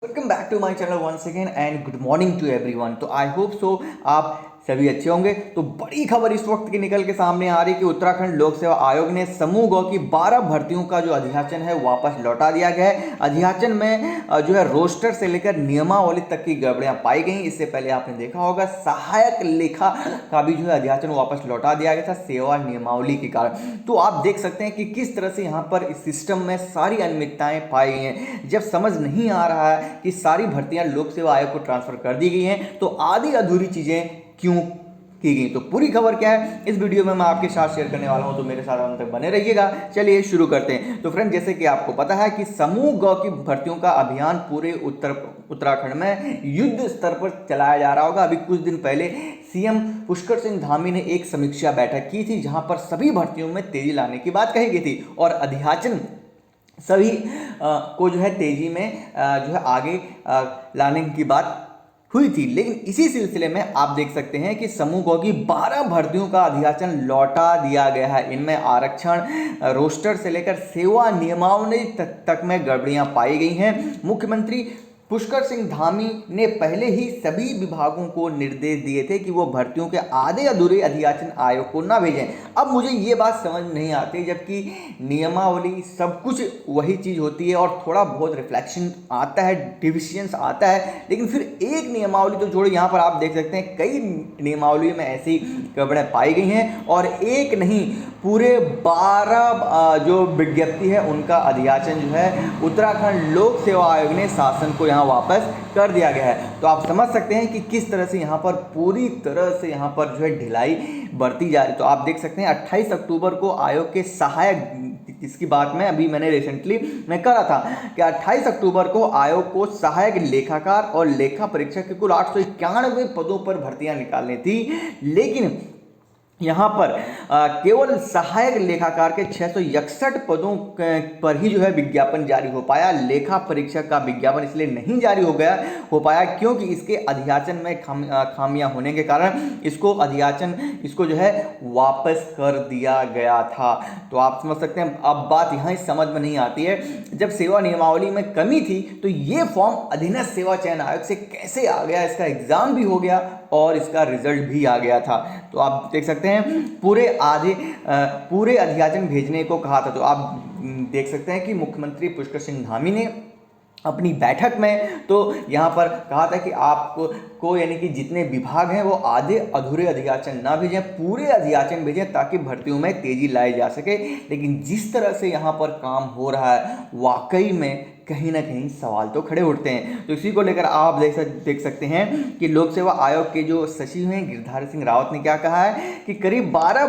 Welcome back to my channel once again and good morning to everyone. तो I hope so आप सभी अच्छे होंगे। तो बड़ी खबर इस वक्त की निकल के सामने आ रही है कि उत्तराखंड लोक सेवा आयोग ने समूह गौ की 12 भर्तियों का जो अधियाचन है वापस लौटा दिया गया है। अधियाचन में जो है रोस्टर से लेकर नियमावली तक की गड़बड़ियां पाई गई। इससे पहले आपने देखा होगा सहायक लेखा का भी जो है अधियाचन वापस लौटा दिया गया था सेवा नियमावली के कारण। तो आप देख सकते हैं कि किस तरह से यहाँ पर इस सिस्टम में सारी अनियमितताएं पाई गई हैं। जब समझ नहीं आ रहा है कि सारी भर्तियां लोक सेवा आयोग को ट्रांसफर कर दी गई हैं तो आधी अधूरी चीजें क्यों की गई। तो पूरी खबर क्या है इस वीडियो में मैं आपके साथ शेयर करने वाला हूं, तो मेरे साथ अंत तक बने रहिएगा। चलिए शुरू करते हैं। तो फ्रेंड, जैसे कि आपको पता है कि समूह गौ की भर्तियों का अभियान पूरे उत्तराखंड में युद्ध स्तर पर चलाया जा रहा होगा। अभी कुछ दिन पहले सीएम पुष्कर सिंह धामी ने एक समीक्षा बैठक की थी जहां पर सभी भर्तियों में तेजी लाने की बात कही गई थी और अधियाचन सभी को जो है तेजी में जो है आगे लाने की बात हुई थी। लेकिन इसी सिलसिले में आप देख सकते हैं कि समूह गौ की 12 भर्तियों का अधियाचन लौटा दिया गया है। इनमें आरक्षण रोस्टर से लेकर सेवा नियमावली तक में गड़बड़ियां पाई गई हैं। मुख्यमंत्री पुष्कर सिंह धामी ने पहले ही सभी विभागों को निर्देश दिए थे कि वो भर्तियों के आधे अधूरे अधियाचन आयोग को ना भेजें। अब मुझे ये बात समझ नहीं आती, जबकि नियमावली सब कुछ वही चीज़ होती है और थोड़ा बहुत रिफ्लेक्शन आता है, डिविशंस आता है, लेकिन फिर एक नियमावली तो जोड़ो। यहाँ पर आप देख सकते हैं कई नियमावलियों में ऐसी गड़बड़ें पाई गई हैं और एक नहीं पूरे 12 जो विज्ञप्ति है उनका अधियाचन जो है उत्तराखंड लोक सेवा आयोग ने शासन को यहाँ वापस कर दिया गया है। तो आप समझ सकते हैं कि किस तरह से यहाँ पर पूरी तरह से यहाँ पर जो है ढिलाई बरती जा रही। तो आप देख सकते हैं 28 अक्टूबर को आयोग के सहायक, इसकी बात में अभी मैंने रिसेंटली मैं करा था कि 28 अक्टूबर को आयोग को सहायक लेखाकार और लेखा परीक्षक के कुल 891 पदों पर भर्तियां निकालनी थी, लेकिन यहाँ पर केवल सहायक लेखाकार के 661 पदों पर ही जो है विज्ञापन जारी हो पाया। लेखा परीक्षक का विज्ञापन इसलिए नहीं जारी हो पाया क्योंकि इसके अधियाचन में खामियां होने के कारण इसको जो है वापस कर दिया गया था। तो आप समझ सकते हैं अब बात यहाँ समझ में नहीं आती है। जब सेवा नियमावली में कमी थी तो ये फॉर्म अधीनस्थ सेवा चयन आयोग से कैसे आ गया, इसका एग्जाम भी हो गया और इसका रिजल्ट भी आ गया था। तो आप देख सकते हैं पूरे अधियाचन भेजने को कहा था। तो आप देख सकते हैं कि मुख्यमंत्री पुष्कर सिंह धामी ने अपनी बैठक में तो यहाँ पर कहा था कि आपको यानी कि जितने विभाग हैं वो आधे अधूरे अधियाचन ना भेजें, पूरे अधियाचन भेजें ताकि भर्तियों में तेजी लाई जा सके। लेकिन जिस तरह से यहाँ पर काम हो रहा है वाकई में कहीं ना कहीं सवाल तो खड़े उठते हैं। तो इसी को लेकर आप देख सकते हैं कि लोक सेवा आयोग के जो सचिव हैं गिरधारी सिंह रावत ने क्या कहा है कि करीब 12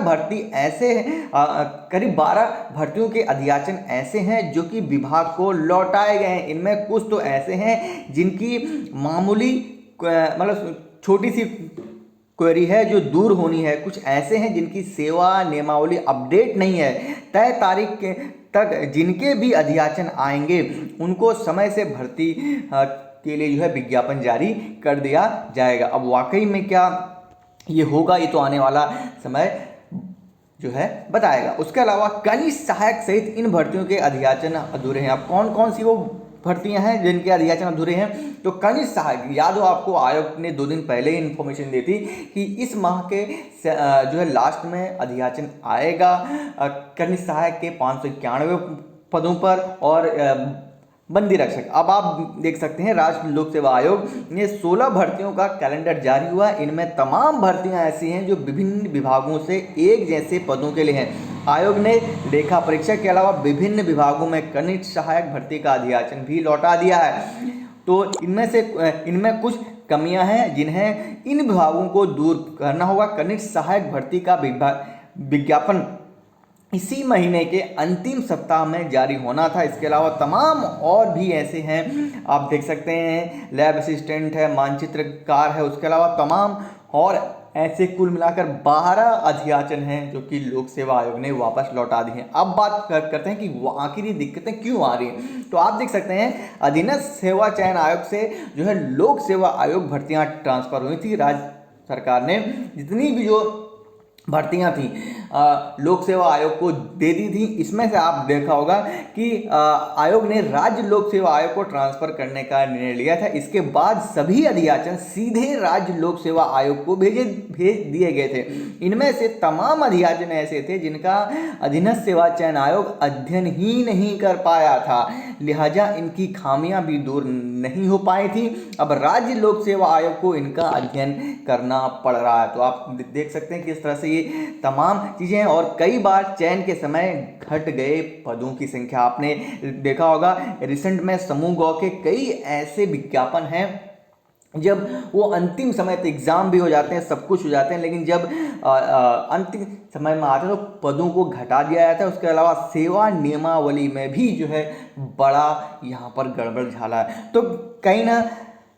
भर्तियों के अधियाचन ऐसे हैं जो कि विभाग को लौटाए गए हैं। इनमें कुछ तो ऐसे हैं जिनकी मामूली मतलब छोटी सी क्वेरी है जो दूर होनी है, कुछ ऐसे हैं जिनकी सेवा नियमावली अपडेट नहीं है, तय तारीख के तक जिनके भी अधियाचन आएंगे उनको समय से भर्ती के लिए जो है विज्ञापन जारी कर दिया जाएगा। अब वाकई में क्या ये होगा, ये तो आने वाला समय जो है बताएगा। उसके अलावा कनिष्ठ सहायक सहित इन भर्तियों के अधियाचन अधूरे हैं। अब कौन कौन सी वो भर्तियां हैं जिनके अधियाचन अधूरे हैं? तो कनिष्ठ सहायक, याद हो आपको आयोग ने 2 दिन पहले ही इन्फॉर्मेशन दी थी कि इस माह के जो है लास्ट में अधियाचन आएगा कनिष्ठ सहायक के 591 पदों पर और बंदी रक्षक। अब आप देख सकते हैं राज्य लोक सेवा आयोग ने 16 भर्तियों का कैलेंडर जारी हुआ। इनमें तमाम भर्तियां ऐसी हैं जो विभिन्न विभागों से एक जैसे पदों के लिए हैं। आयोग ने लेखा परीक्षक के अलावा विभिन्न विभागों में कनिष्ठ सहायक भर्ती का अधियाचन भी लौटा दिया है। तो इनमें कुछ कमियां हैं जिन्हें इन विभागों को दूर करना होगा। कनिष्ठ सहायक भर्ती का विज्ञापन इसी महीने के अंतिम सप्ताह में जारी होना था। इसके अलावा तमाम और भी ऐसे हैं, आप देख सकते हैं लैब असिस्टेंट है, मानचित्रकार है, उसके अलावा तमाम और ऐसे कुल मिलाकर 12 अधियाचन हैं जो कि लोक सेवा आयोग ने वापस लौटा दी हैं। अब बात करते हैं कि आखिर ये दिक्कतें क्यों आ रही हैं। तो आप देख सकते हैं अधीनस्थ सेवा चयन आयोग से जो है लोक सेवा आयोग भर्तियां ट्रांसफर हुई थी। राज्य सरकार ने जितनी भी जो भर्तियां थी लोक सेवा आयोग को दे दी थी। इसमें से आप देखा होगा कि आयोग ने राज्य लोक सेवा आयोग को ट्रांसफर करने का निर्णय लिया था। इसके बाद सभी अधियाचन सीधे राज्य लोक सेवा आयोग को भेज दिए गए थे। इनमें से तमाम अधियाचन ऐसे थे जिनका अधीनस्थ सेवा चयन आयोग अध्ययन ही नहीं कर पाया था, लिहाजा इनकी खामियां भी दूर नहीं हो पाई थी। अब राज्य लोक सेवा आयोग को इनका अध्ययन करना पड़ रहा है। तो आप देख सकते हैं कि इस तरह से तमाम चीजें हैं। और कई बार चयन के समय घट गए पदों की संख्या। आपने देखा होगा रिसेंट में समूह गौ के कई ऐसे विज्ञापन हैं जब वो अंतिम समय तक एग्जाम भी हो जाते हैं, सब कुछ हो जाते हैं, लेकिन जब अंतिम समय में आते हैं तो पदों को घटा दिया जाता है। उसके अलावा सेवा नियमावली में भी जो है बड़ा यहाँ पर गड़बड़ झाला है। तो कहीं ना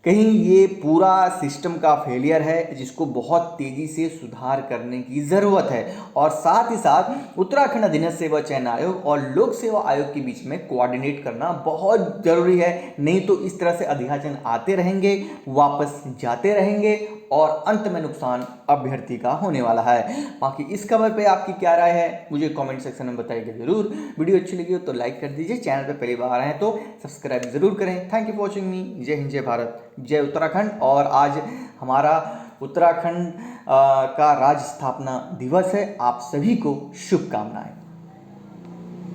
कहीं ये पूरा सिस्टम का फेलियर है जिसको बहुत तेज़ी से सुधार करने की ज़रूरत है। और साथ ही साथ उत्तराखंड अधीनस्थ सेवा चयन आयोग और लोक सेवा आयोग के बीच में कोऑर्डिनेट करना बहुत ज़रूरी है। नहीं तो इस तरह से अधियाचन आते रहेंगे, वापस जाते रहेंगे और अंत में नुकसान अभ्यर्थी का होने वाला है। बाकी इस खबर पे आपकी क्या राय है मुझे कमेंट सेक्शन में बताइए ज़रूर। वीडियो अच्छी लगी हो तो लाइक कर दीजिए, चैनल पे पहली बार आए हैं तो सब्सक्राइब ज़रूर करें। थैंक यू फॉर वॉचिंग मी। जय हिंद, जय भारत, जय उत्तराखंड। और आज हमारा उत्तराखंड का राज्य स्थापना दिवस है। आप सभी को शुभकामनाएं।